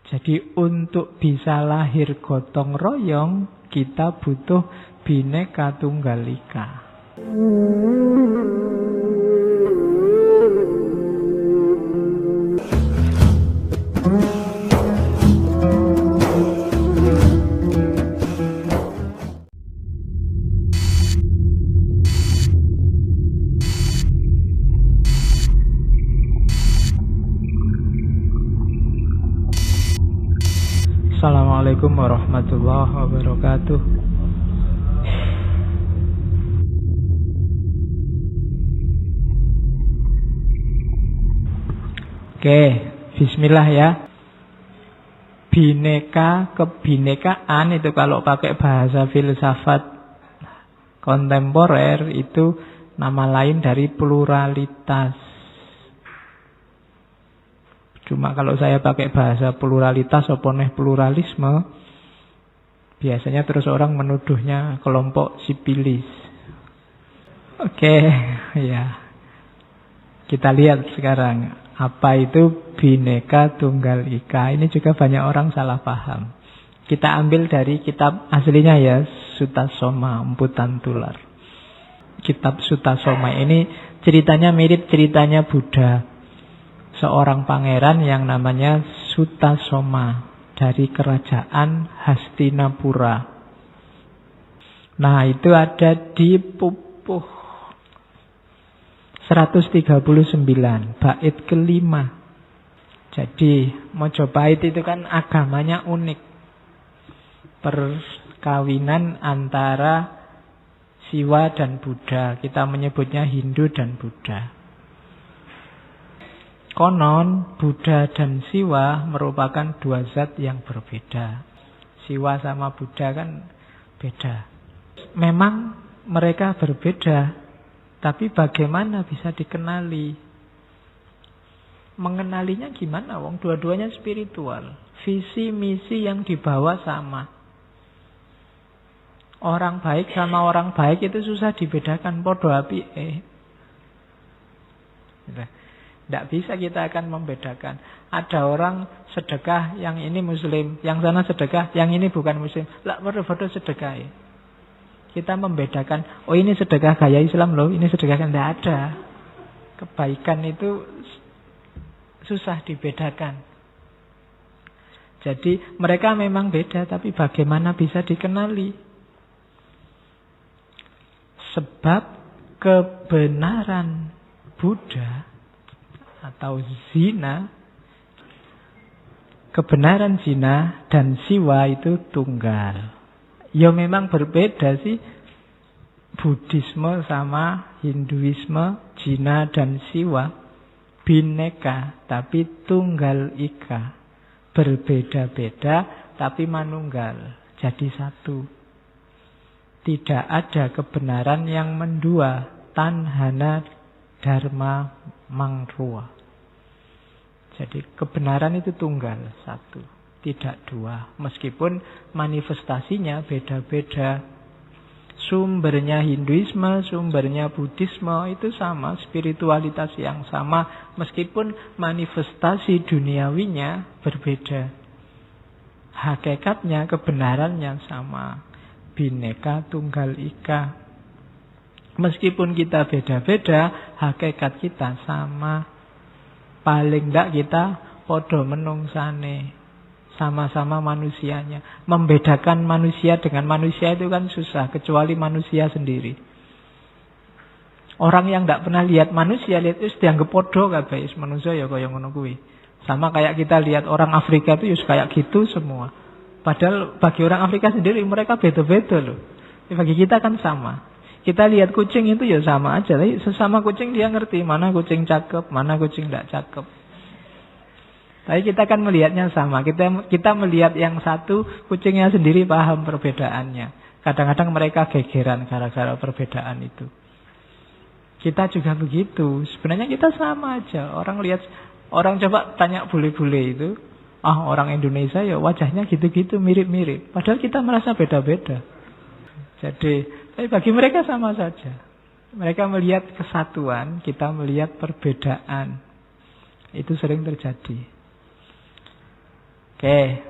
Jadi untuk bisa lahir gotong royong, kita butuh Bhinneka Tunggal Ika. Assalamualaikum warahmatullahi wabarakatuh. Oke, bismillah ya. Bhinneka, kebhinekaan itu kalau pakai bahasa filsafat kontemporer itu nama lain dari pluralitas. Cuma kalau saya pakai bahasa pluralitas apa nih pluralisme, biasanya terus orang menuduhnya kelompok sipilis. Oke, ya. Kita lihat sekarang apa itu Bhinneka Tunggal Ika. Ini juga banyak orang salah paham. Kita ambil dari kitab aslinya ya, Sutta Soma, Emputan Tular. Kitab Sutta Soma ini ceritanya mirip ceritanya Buddha. Seorang pangeran yang namanya Sutta Soma dari kerajaan Hastinapura. Nah, itu ada di pupuh 139, bait kelima. Jadi, Mojopahit itu kan agamanya unik. Perkawinan antara Siwa dan Buddha. Kita menyebutnya Hindu dan Buddha. Konon Buddha dan Siwa merupakan dua zat yang berbeda. Siwa sama Buddha kan beda. Memang mereka berbeda, tapi bagaimana bisa dikenali? Mengenalinya gimana? Wong dua-duanya spiritual. Visi misi yang dibawa sama. Orang baik sama orang baik itu susah dibedakan. Podo apike. Tidak bisa kita akan membedakan. Ada orang sedekah, yang ini muslim. Yang sana sedekah, yang ini bukan muslim. Lah, bodoh-bodoh sedekah. Kita membedakan, oh ini sedekah gaya Islam loh, ini sedekah kan tidak ada. Kebaikan itu susah dibedakan. Jadi mereka memang beda, tapi bagaimana bisa dikenali? Sebab kebenaran Buddha atau zina, kebenaran zina dan Siwa itu tunggal. Ya memang berbeda sih. Buddhisme sama Hinduisme, zina dan Siwa Bhinneka, tapi tunggal ika. Berbeda-beda tapi manunggal, jadi satu. Tidak ada kebenaran yang mendua. Tanhana dharma mangruwa. Jadi kebenaran itu tunggal, satu, tidak dua. Meskipun manifestasinya beda-beda. Sumbernya Hinduisme, sumbernya Buddhisme itu sama, spiritualitas yang sama. Meskipun manifestasi duniawinya berbeda. Hakikatnya, kebenarannya sama. Bhinneka Tunggal Ika. Meskipun kita beda-beda, hakikat kita sama. Paling tidak kita podo menungsane, sama-sama manusianya. Membedakan manusia dengan manusia itu kan susah, kecuali manusia sendiri. Orang yang tidak pernah lihat manusia, lihat itu dianggap podo kabeh manusia ya kaya ngono kuwi. Sama kayak kita lihat orang Afrika itu ya kayak gitu semua. Padahal bagi orang Afrika sendiri mereka beda-beda loh. Bagi kita kan sama. Kita lihat kucing itu ya sama aja. Tapi sesama kucing dia ngerti mana kucing cakep, mana kucing tidak cakep. Tapi kita kan melihatnya sama. Kita melihat yang satu, kucingnya sendiri paham perbedaannya. Kadang-kadang mereka gegeran gara-gara perbedaan itu. Kita juga begitu. Sebenarnya kita sama aja. Orang coba tanya bule-bule itu. Orang Indonesia ya wajahnya gitu-gitu, mirip-mirip. Padahal kita merasa beda-beda. Tapi bagi mereka sama saja. Mereka melihat kesatuan, kita melihat perbedaan. Itu sering terjadi. Oke,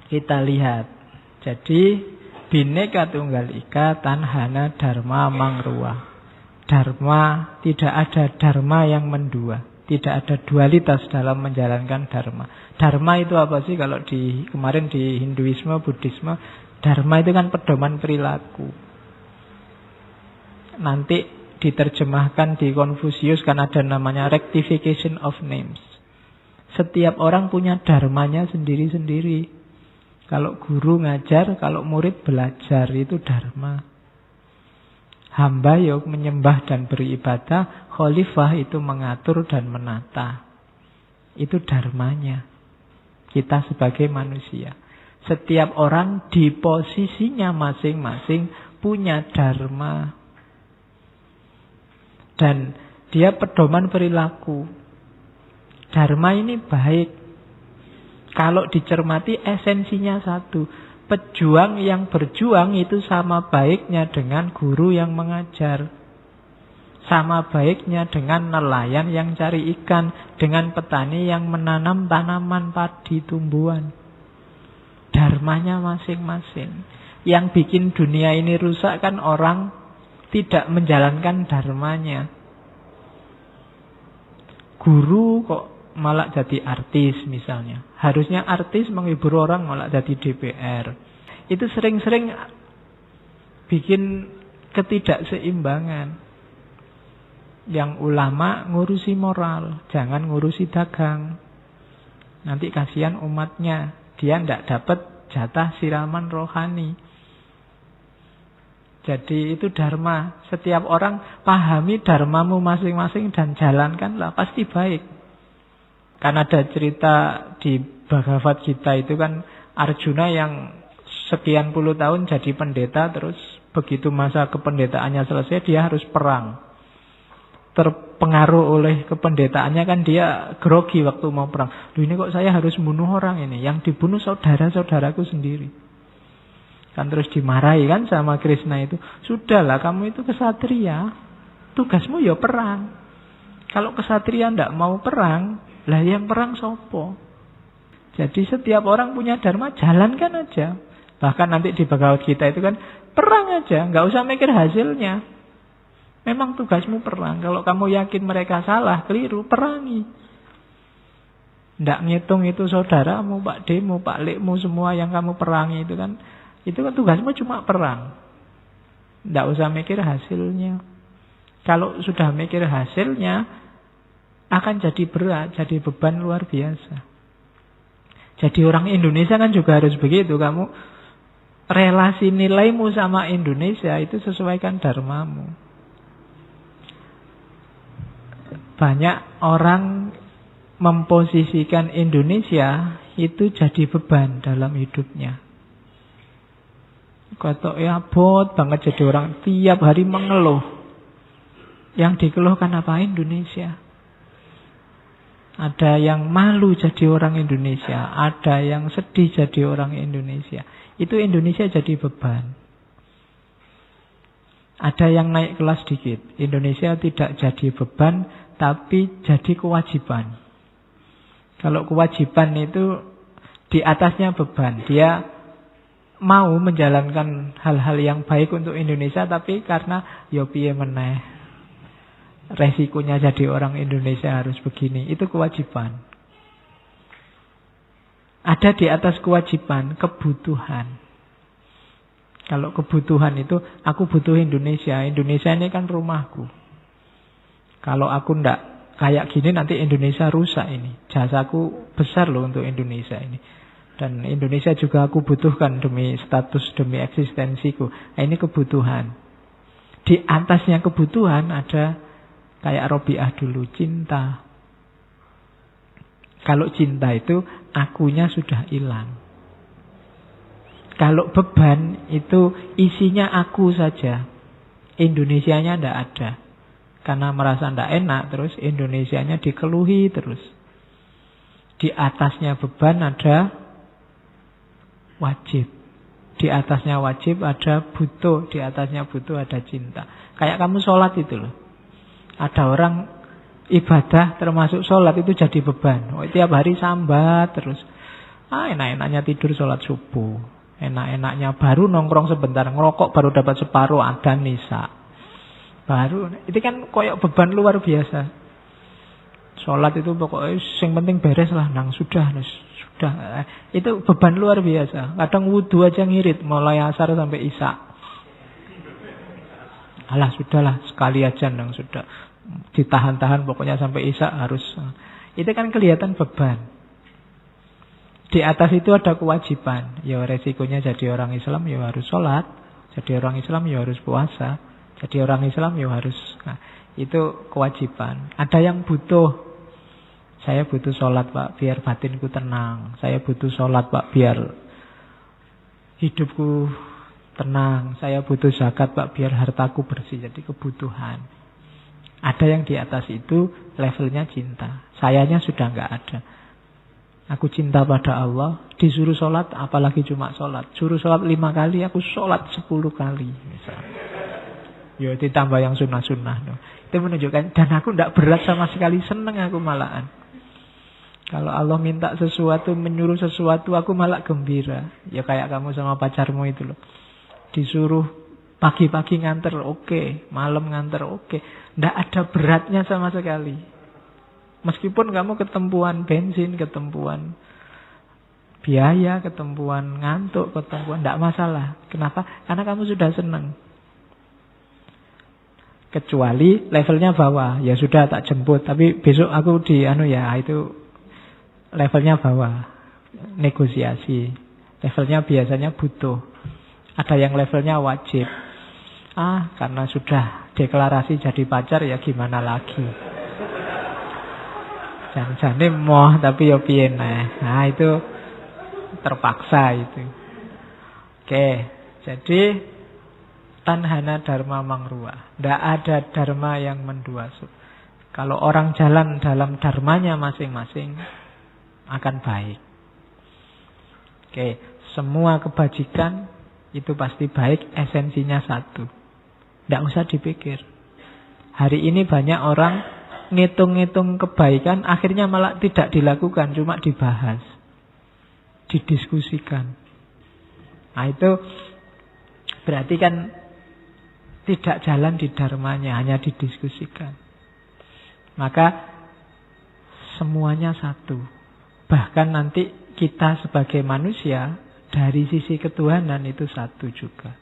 kita lihat. Jadi Bhinneka Tunggal Ika Tanhana Dharma Mangruwa. Dharma, tidak ada dharma yang mendua. Tidak ada dualitas dalam menjalankan dharma. Dharma itu apa sih? Kalau kemarin di Hinduisme, Buddhisme, dharma itu kan pedoman perilaku. Nanti diterjemahkan di Konfusius kan ada namanya rectification of names. Setiap orang punya dharmanya sendiri-sendiri. Kalau guru ngajar, kalau murid belajar, itu dharma. Hamba ya menyembah dan beribadah, khalifah itu mengatur dan menata. Itu dharmanya. Kita sebagai manusia. Setiap orang di posisinya masing-masing punya dharma. Dan dia pedoman perilaku. Dharma ini baik. Kalau dicermati esensinya satu. Pejuang yang berjuang itu sama baiknya dengan guru yang mengajar. Sama baiknya dengan nelayan yang cari ikan. Dengan petani yang menanam tanaman padi tumbuhan. Dharmanya masing-masing. Yang bikin dunia ini rusak kan orang tidak menjalankan dharmanya. Guru kok malah jadi artis misalnya. Harusnya artis menghibur orang malah jadi DPR. Itu sering-sering bikin ketidakseimbangan. Yang ulama ngurusi moral, jangan ngurusi dagang. Nanti kasihan umatnya, dia tidak dapat jatah siraman rohani. Jadi itu dharma. Setiap orang pahami dharmamu masing-masing dan jalankanlah, pasti baik. Kan ada cerita di Bhagavad Gita itu kan Arjuna yang sekian puluh tahun jadi pendeta, terus begitu masa kependetaannya selesai dia harus perang. Terpengaruh oleh kependetaannya kan dia grogi waktu mau perang. Loh, ini kok saya harus bunuh orang ini? Yang dibunuh saudara-saudaraku sendiri. Kan terus dimarahi kan sama Krishna itu. Sudahlah, kamu itu kesatria, tugasmu ya perang. Kalau kesatria tidak mau perang, lah yang perang sopo. Jadi setiap orang punya dharma, jalankan aja. Bahkan nanti di Bhagavad Gita itu kan perang aja, nggak usah mikir hasilnya. Memang tugasmu perang. Kalau kamu yakin mereka salah, keliru, perangi. Nggak ngitung itu saudaramu, Pak Demu, Pak Lekmu, semua yang kamu perangi itu kan tugasmu cuma perang. Nggak usah mikir hasilnya. Kalau sudah mikir hasilnya, akan jadi berat, jadi beban luar biasa. Jadi orang Indonesia kan juga harus begitu. Kamu relasi nilaimu sama Indonesia itu sesuaikan dharmamu. Banyak orang memposisikan Indonesia itu jadi beban dalam hidupnya. Kata abot banget jadi orang tiap hari mengeluh. Yang dikeluhkan apa? Indonesia. Ada yang malu jadi orang Indonesia, ada yang sedih jadi orang Indonesia. Itu Indonesia jadi beban. Ada yang naik kelas dikit. Indonesia tidak jadi beban, tapi jadi kewajiban. Kalau kewajiban itu di atasnya beban. Dia mau menjalankan hal-hal yang baik untuk Indonesia, tapi karena ya piye meneh, resikonya jadi orang Indonesia harus begini. Itu kewajiban. Ada di atas kewajiban kebutuhan. Kalau kebutuhan itu aku butuh Indonesia. Indonesia ini kan rumahku. Kalau aku ndak kayak gini nanti Indonesia rusak ini. Jasaku besar loh untuk Indonesia ini. Dan Indonesia juga aku butuhkan demi status, demi eksistensiku. Nah, ini kebutuhan. Di atasnya kebutuhan ada kayak Robiah dulu, cinta. Kalau cinta itu akunya sudah hilang. Kalau beban itu isinya aku saja. Indonesianya tidak ada. Karena merasa tidak enak, terus Indonesianya dikeluhi terus. Di atasnya beban ada wajib. Di atasnya wajib ada butuh. Di atasnya butuh ada cinta. Kayak kamu sholat itu loh. Ada orang ibadah termasuk sholat itu jadi beban. Tiap hari sambat terus. Enak-enaknya tidur sholat subuh. Enak-enaknya baru nongkrong sebentar, ngerokok baru dapat separuh, ada nisa. Baru, itu kan koyok beban luar biasa. Sholat itu pokoknya yang penting beres lah, sudah. Itu beban luar biasa. Kadang wudhu aja ngirit, mulai asar sampai isya. Alah sudahlah, sekali aja sudah. Ditahan-tahan pokoknya sampai isya harus. Itu kan kelihatan beban. Di atas itu ada kewajiban. Ya resikonya jadi orang Islam ya harus sholat. Jadi orang Islam ya harus puasa. Jadi orang Islam ya harus. Itu kewajiban. Ada yang butuh. Saya butuh sholat Pak, biar batinku tenang. Saya butuh sholat Pak, biar hidupku tenang. Saya butuh zakat Pak, biar hartaku bersih. Jadi kebutuhan. Ada yang di atas itu levelnya cinta. Sayanya sudah nggak ada. Aku cinta pada Allah, disuruh sholat, apalagi cuma sholat. Suruh sholat 5 kali, aku sholat 10 kali. Misalnya. Ya ditambah yang sunnah-sunnah. Itu menunjukkan, dan aku tidak berat sama sekali, seneng aku malahan. Kalau Allah minta sesuatu, menyuruh sesuatu, aku malah gembira. Ya kayak kamu sama pacarmu itu loh. Disuruh pagi-pagi nganter, oke. Malam nganter, oke. Tidak ada beratnya sama sekali. Meskipun kamu ketempuan bensin, ketempuan biaya, ketempuan ngantuk, ketempuan, tidak masalah. Kenapa? Karena kamu sudah senang. Kecuali levelnya bawah, ya sudah tak jemput, tapi besok aku itu levelnya bawah, negosiasi. Levelnya biasanya butuh. Ada yang levelnya wajib. Karena sudah deklarasi jadi pacar ya gimana lagi. Jangan moh tapi ya piye nah itu terpaksa itu. Oke, jadi tanhana dharma mangruwa. Tidak ada dharma yang mendua. Kalau orang jalan dalam dharmanya masing-masing akan baik. Oke, semua kebajikan itu pasti baik, esensinya satu. Tidak usah dipikir. Hari ini banyak orang ngitung-ngitung kebaikan, akhirnya malah tidak dilakukan, cuma dibahas, didiskusikan. Itu berarti kan tidak jalan di dharmanya, hanya didiskusikan. Maka semuanya satu. Bahkan nanti kita sebagai manusia dari sisi ketuhanan itu satu juga.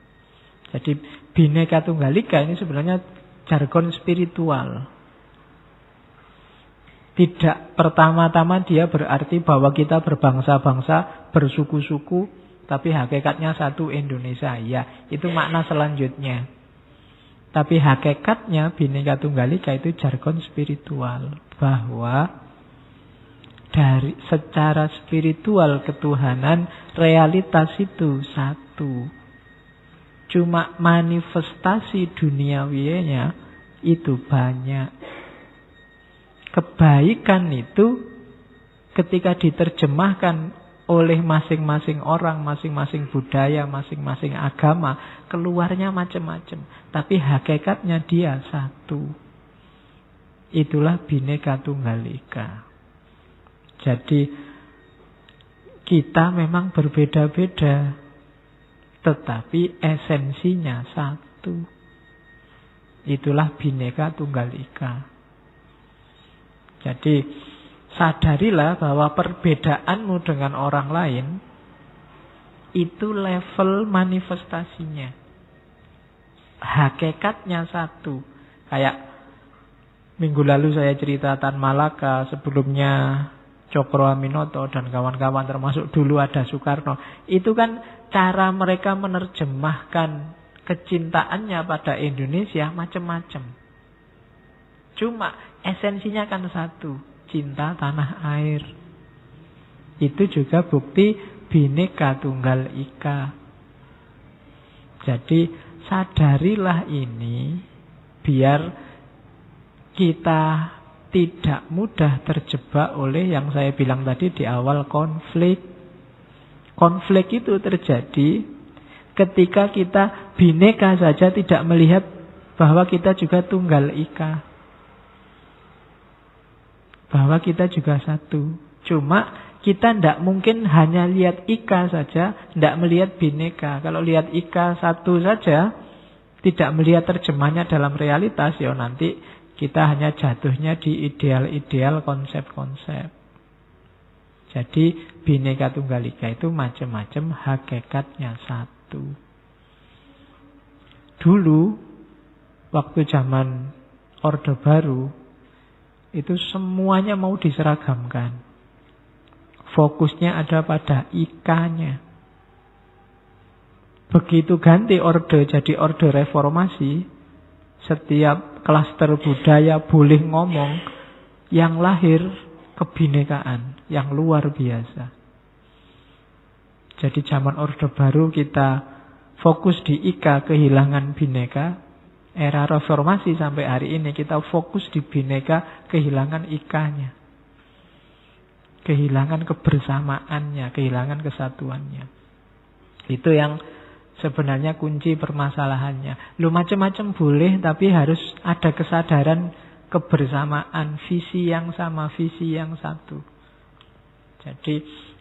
Jadi Bhinneka Tunggal Ika ini sebenarnya jargon spiritual. Tidak pertama-tama dia berarti bahwa kita berbangsa-bangsa, bersuku-suku, tapi hakikatnya satu Indonesia. Ya, itu makna selanjutnya. Tapi hakikatnya Bhinneka Tunggal Ika itu jargon spiritual. Bahwa dari secara spiritual ketuhanan, realitas itu satu. Cuma manifestasi duniawinya itu banyak. Kebaikan itu ketika diterjemahkan oleh masing-masing orang, masing-masing budaya, masing-masing agama, keluarnya macam-macam. Tapi hakikatnya dia satu. Itulah Bhinneka Tunggal Ika. Jadi kita memang berbeda-beda, tetapi esensinya satu. Itulah Bhinneka Tunggal Ika. Jadi sadarilah bahwa perbedaanmu dengan orang lain itu level manifestasinya. Hakikatnya satu. Kayak minggu lalu saya cerita Tan Malaka, sebelumnya Cokro Aminoto dan kawan-kawan, termasuk dulu ada Soekarno. Itu kan cara mereka menerjemahkan kecintaannya pada Indonesia macam-macam. Cuma esensinya kan satu, cinta tanah air. Itu juga bukti Bhinneka Tunggal Ika. Jadi sadarilah ini biar kita tidak mudah terjebak oleh yang saya bilang tadi di awal, konflik. Konflik itu terjadi ketika kita bineka saja, tidak melihat bahwa kita juga tunggal ika, bahwa kita juga satu. Cuma Kita tidak mungkin hanya lihat ika saja, tidak melihat bineka. Kalau lihat ika satu saja, tidak melihat terjemahnya dalam realitas, ya nanti kita hanya jatuhnya di ideal-ideal konsep-konsep. Jadi Bhinneka Tunggal Ika itu macam-macam, hakikatnya satu. Dulu, waktu zaman Orde Baru, itu semuanya mau diseragamkan. Fokusnya ada pada ikanya. Begitu ganti orde jadi orde reformasi, setiap klaster budaya boleh ngomong, yang lahir kebinekaan yang luar biasa. Jadi zaman Orde Baru kita fokus di ika, kehilangan bineka. Era reformasi sampai hari ini kita fokus di bineka, kehilangan ikanya. Kehilangan kebersamaannya, kehilangan kesatuannya. Itu yang sebenarnya kunci permasalahannya. Lu macam-macam boleh, tapi harus ada kesadaran kebersamaan, visi yang sama, visi yang satu. Jadi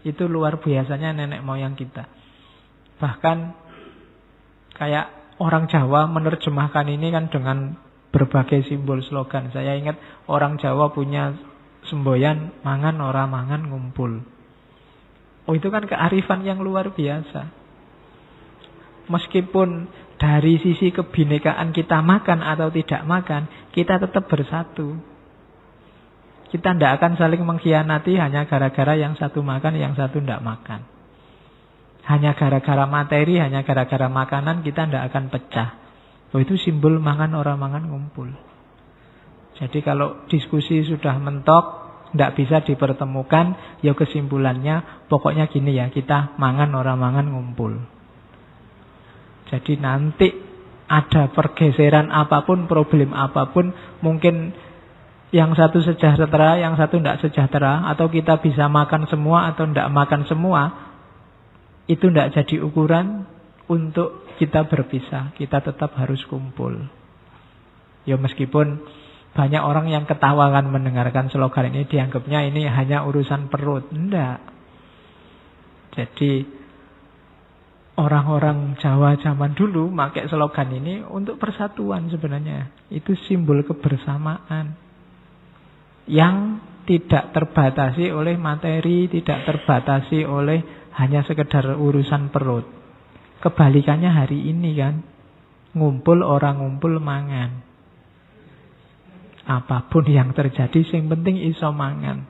itu luar biasanya nenek moyang kita. Bahkan kayak orang Jawa menerjemahkan ini kan dengan berbagai simbol slogan. Saya ingat orang Jawa punya semboyan, mangan ora mangan ngumpul. Oh, itu kan kearifan yang luar biasa. Meskipun dari sisi kebinekaan kita makan atau tidak makan, kita tetap bersatu. Kita tidak akan saling mengkhianati hanya gara-gara yang satu makan, yang satu tidak makan. Hanya gara-gara materi, hanya gara-gara makanan, kita tidak akan pecah. Oh, itu simbol mangan ora mangan ngumpul. Jadi kalau diskusi sudah mentok, tidak bisa dipertemukan, ya kesimpulannya pokoknya gini ya, kita mangan ora mangan ngumpul. Jadi nanti ada pergeseran apapun, problem apapun, mungkin yang satu sejahtera, yang satu tidak sejahtera, atau kita bisa makan semua atau tidak makan semua, itu tidak jadi ukuran untuk kita berpisah. Kita tetap harus kumpul. Ya meskipun banyak orang yang ketawa kan mendengarkan slogan ini, dianggapnya ini hanya urusan perut. Tidak. Jadi orang-orang Jawa zaman dulu pakai slogan ini untuk persatuan sebenarnya. Itu simbol kebersamaan yang tidak terbatasi oleh materi, tidak terbatasi oleh hanya sekedar urusan perut. Kebalikannya hari ini kan, ngumpul orang ngumpul mangan. Apapun yang terjadi, yang penting iso mangan.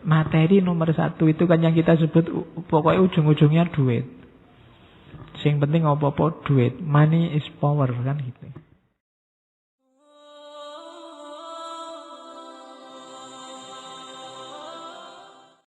Materi nomor satu itu kan yang kita sebut, pokoknya ujung-ujungnya duit. Yang penting apa-apa duit. Money is power kan gitu.